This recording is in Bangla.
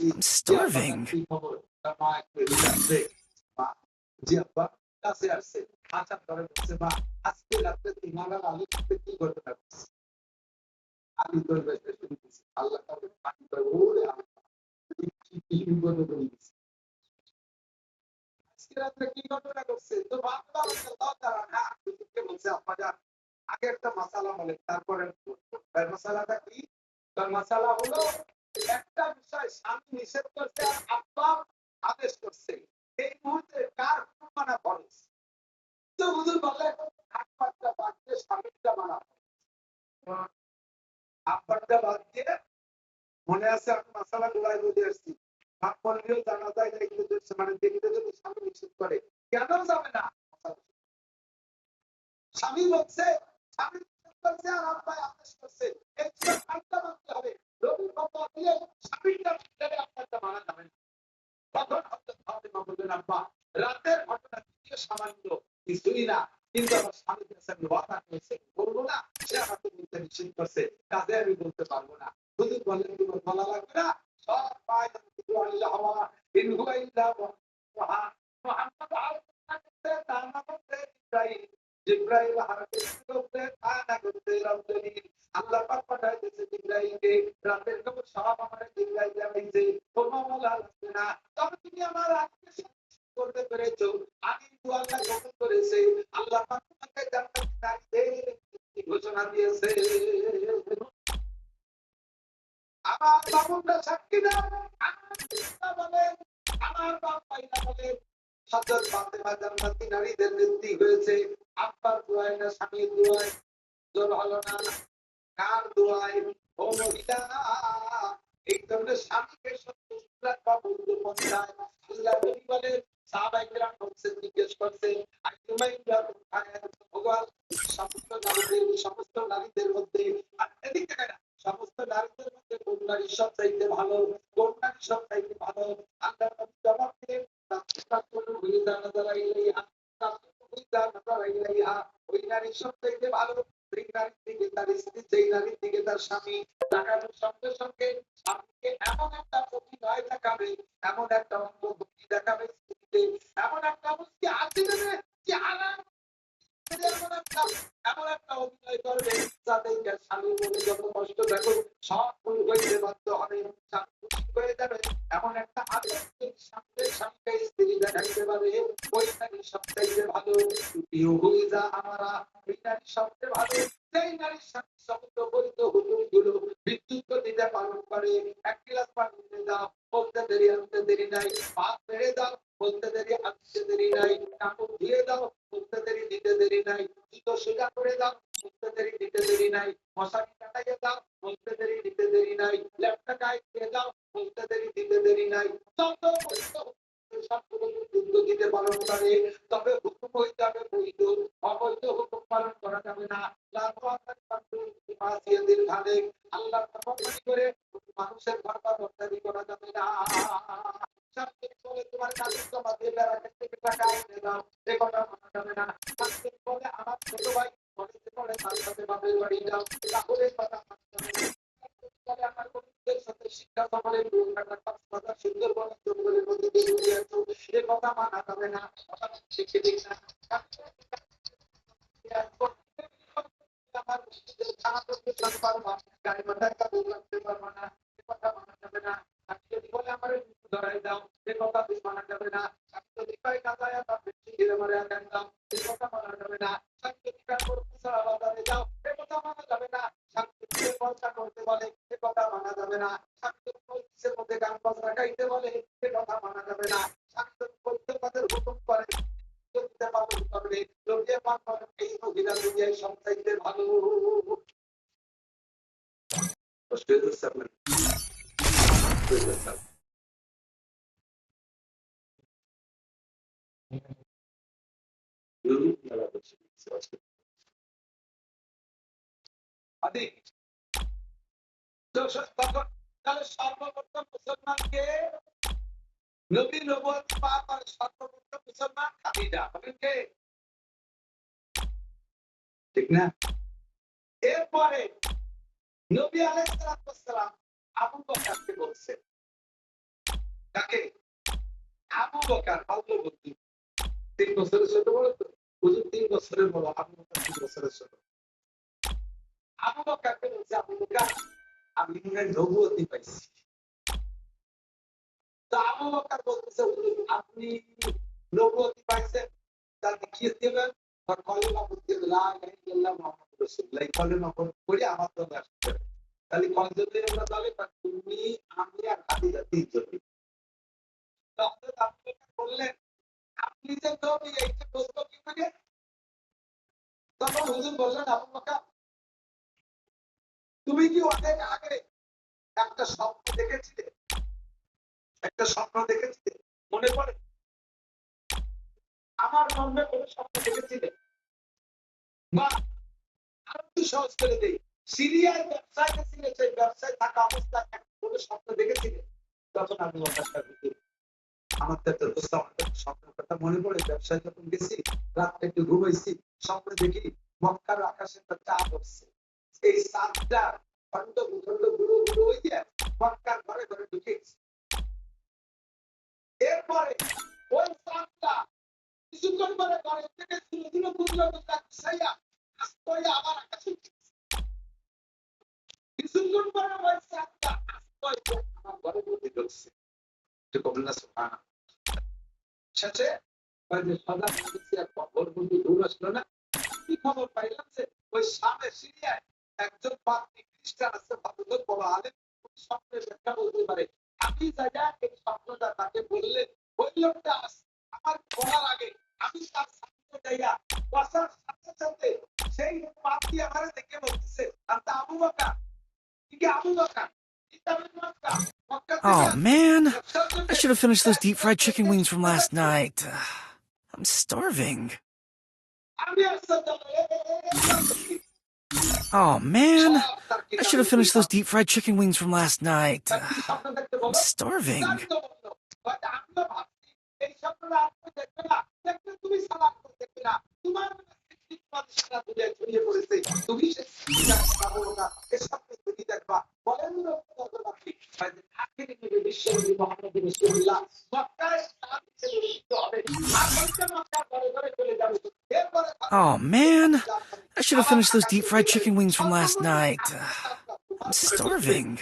I'm starving. আগে একটা মাসালা বলে তারপরে মশালাটা কি? তার মশালা হলো একটা বিষয় স্বামী নিষেধ করছে আর আব্বা আদেশ করছে, এই মুহূর্তে কার হুকুম মানা ফরজ? তো হুজুর বললেন আব্বারটা বাদ দিয়ে স্বামীরটা মানা ফরজ। আব্বারটা বাদ দিয়ে মনে আছে আমি মশালা গুলাই বুঝে আসছি। ভাগ করলেও জানা যায় না কিন্তু মানে দেখতে যদি স্বামী নিষেধ করে কেন যাবে না? স্বামী বলছে, স্বামী নিষেধ করছে আর আব্বা আদেশ করছে, এই ছিল কাজটা মানতে হবে। রবির কথা দিয়ে স্বামীরটা আপনারটা মানা যাবে না। তখন হযরত ফাতেমা বললেন, আব্বা রাতের ঘটনা যদিও সামান্য কিছুই না, কিন্তু আমার স্বামীর কাছে আমি ওয়াদা করেছি বলবো না, সে আমাকে বলতে নিষেধ করছে, কাজে আমি বলতে পারবো না। হুজুর বললেন তোমার বলা লাগবে না, সব পায় আল্লাহ হাওয়া ইন হুয়া ইল্লা ওয়াহা মুহাম্মদ আলাইহিস তার নাম হচ্ছে ইব্রাহিম। জিব্রাইল হারফে করতে আনা করতে রাউলি আল্লাহ পাক পাঠাইতেছে জিব্রাইলকে, রাতের খবর সব আমার জিব্রাইল জানাইছে, কোনো বলা লাগবে না। তবে তুমি আমার আজকে করতে পেরেছো, আমি তো আল্লাহ কবুল করেছে, আল্লাহ পাক তোমাকে জান্নাতে ঘোষণা দিয়েছে। আমার বাবুটা সাক্ষী দাও, আমার বলেন, আমার বাপ পাইনা বলেন হযরত ফাতেমা জান্নাতি নারীদের নেত্রী হয়েছে আব্বার দোয়ায় না স্বামীর দোয়ায়? জোর হলো না, কার দোয়ায়? ও মহিলা, এই ধরনের স্বামীকে সন্তুষ্ট রাখবা বন্ধু পন্থায়। আল্লাহ নবী বলেন সাহাবায়ে কেরাম বলছেন, জিজ্ঞেস করছেন ভগবান সমস্ত নারীদের মধ্যে এদিকে না সমস্ত নারীদের মধ্যে কোন নারী সব চাইতে ভালো, কোন নারী সব চাইতে ভালো? আল্লাহ নবী জবাব দিলেন ওই নারী সব চাইতে ভালো ওই নারীর দিকে তার স্ত্রী, যেই নারীর দিকে তার স্বামী তাকানোর সঙ্গে সঙ্গে স্বামীকে এমন একটা অভিনয় দেখাবে, এমন একটা অঙ্গভঙ্গি দেখাবে স্ত্রীকে, এমন একটা অবস্থা আছে দেবে যে আরাম এমন একটা অভিনয় করবে যাতে স্বামীর মনে যত কষ্ট দেখো সব ভুল হইতে বাধ্য হবে, স্বামী খুশি হয়ে যাবে। এমন একটা আদর্শের সামনে স্বামীকে স্ত্রী দেখাইতে পারে, ওই নারী সবচাইতে ভালো। প্রিয় হয়ে যা আমারা, ওই নারী সবচেয়ে ভালো সেই নারীর সাথে সমস্ত বৈধ হুকুমগুলো বিদ্যুৎ গতিতে পালন করে। এক গ্লাস পানি নিয়ে দাও, বলতে দেরি আনতে দেরি নাই। ভাত বেড়ে দাও, বলতে দেরি আনতে দেরি নাই। কাপড় ধুয়ে দাও, বলতে দেরি দিতে দেরি নাই। জুতো সোজা করে দাও, বলতে দেরি দিতে দেরি নাই। মশারি কাটাইয়ে দাও, বলতে দেরি দিতে দেরি নাই। ল্যাপটা গায়ে দিয়ে দাও, বলতে দেরি দিতে দেরি নাই। যত বৈধ সবগুলো বিদ্যুৎ গতিতে পালন করে, তবে হুকুম হইতে হবে বৈধ, অবৈধ হুকুম পালন করা যাবে না। আল্লাহ করে মানুষের ঘরটা বরদারি করা যাবে না। তোমার কাজের জমা দিয়ে বেড়া থেকে টাকা এনে দাও, এ কথা মানা যাবে না। বলে আমার ছোট ভাই কলেজে পড়ে, তার সাথে বাপের বাড়ি যাও, তাহলে কথা মানা যাবে না। আমার বন্ধুদের সাথে শিক্ষা সফরে সুন্দরবন জঙ্গলের মধ্যে দিয়ে আসো, এ কথা মানা যাবে না। শিখে দিক না আমার খানা করতে পারবো, গাড়ি মাথায় কাপড় রাখতে পারবো না, এ কথা মানা যাবে না। আমি যদি বলে আমার ধরাই দাও, এ কথা মানা যাবে না। আমি যদি কয় কাজায় বেশি ঘিরে মারে আগান দাও, এ কথা মানা যাবে না। আমি যদি সারা বাজারে যাও, এ কথা মানা যাবে না। সাংস্কৃতিক চর্চা করতে বলে, এ কথা মানা যাবে না। সাংস্কৃতিক মধ্যে গান বাজনা গাইতে বলে, এ কথা মানা যাবে না। সাংস্কৃতিক তাদের হুকুম করে পালন করবে, এই মহিলা দুনিয়ায় সব চাইতে ভালো। সর্বপ্রথম মুসলমানকে নবী নবুয়ত পাক আর সর্বপ্রথম মুসলমান খাদিজা বলেন কে? ঠিক না? এরপরে নবী আলাইহিস সালাম আবু বকরকে বলছেন তাকে আবু বকর হযরত 3 বছরের ছোট বড় তো হুজুর 3 বছরের বড় আবু বকর 3 বছরের ছোট আবু বকরকে বলছে আবু বকর আমি নবুয়তি পাইছি তো আবু বকর বলতেছে আপনি নবুয়তি পাইছেন তাহলে কি দিবেন আর কলেমা পড়তে লা ইলাহা ইল্লাল্লাহ মুহাম্মাদুর রাসূলুল্লাহ এই কলেমা পড়ে আমার দলে আসতে তাহলে কলেজে আমরা দলে তুমি আমি আর খাদিজা তিনজন তো হযরত আবু বকর বললেন আপনি যে নবী এইটা বুঝবো কি করে তখন হুজুর বললেন আবু বকর তুমি কি অনেক আগে একটা স্বপ্ন দেখেছিলে মনে পড়ে আমার মনে কোনো স্বপ্ন দেখেছিলে বা আরো একটু সহজ করে দেই সিরিয়ায় ব্যবসায় গেছিলে সেই ব্যবসায় থাকা অবস্থায় কোনো স্বপ্ন দেখেছিলে তখন আমি আমার তো দোস্ত আমার স্বপ্নের কথা মনে পড়ে ব্যবসায় যখন গেছি রাত্রে একটু ঘুমাইছি স্বপ্নে দেখি মক্কার আকাশে একটা চাঁদ হচ্ছে এই চাঁদটা খন্ড ভূখণ্ড গুঁড়ো গুঁড়ো হয়ে মক্কার ঘরে ঘরে ঢুকে গেছে এরপরে ওই চাঁদটা কিছুক্ষণ পরে ঘরে থেকে ধীরে ধীরে বুঝলো সাইয়া আস্তে আবার আকাশে কিছুক্ষণ পরে ওই চাঁদটা আস্তে আমার ঘরের মধ্যে ঢুকছে শেষে সদা ওর বন্ধু দূর আসলো না কি খবর পাইলাম যে ওই সামনে সিরিয়ায় একজন পাত্রী খ্রিস্টান আছে ভারতের বড় আলেম স্বপ্নের ব্যাখ্যা বলতে পারে আমি জায়গা এই স্বপ্নটা তাকে বললে ওই লোকটা আমার বলার আগে আমি তার সামনে যাইয়া বসার সাথে সাথে সেই পাত্রী আমার দেখে বলতেছে আর তা আবু বকর কি Abu Bakr Oh man, I should have finished those deep fried chicken wings from last night. I'm starving. Oh man, I should have finished those deep fried chicken wings from last night. I'm starving. Oh man, I should have finished those deep fried chicken wings from last night. I'm starving.